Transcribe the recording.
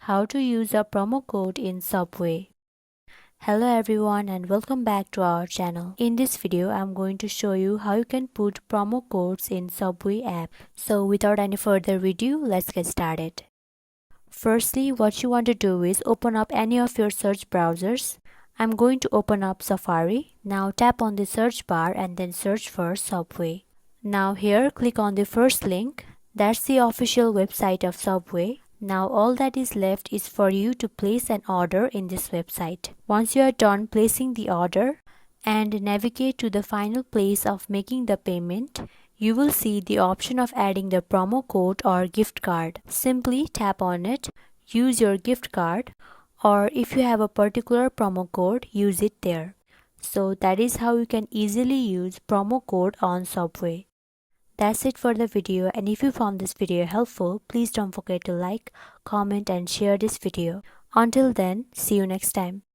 How to use a promo code in Subway. Hello everyone and welcome back to our channel. In this video, I'm going to show you how you can put promo codes in Subway app. So without any further ado, let's get started. Firstly, what you want to do is open up any of your search browsers. I'm going to open up Safari. Now tap on the search bar and then search for Subway. Now here, click on the first link. That's the official website of Subway. Now all that is left is for you to place an order in this website. Once you are done placing the order and navigate to the final place of making the payment, you will see the option of adding the promo code or gift card. Simply tap on it, use your gift card, or if you have a particular promo code, use it there. So that is how you can easily use promo code on Subway. That's it for the video, and if you found this video helpful, please don't forget to like, comment and share this video. Until then, see you next time.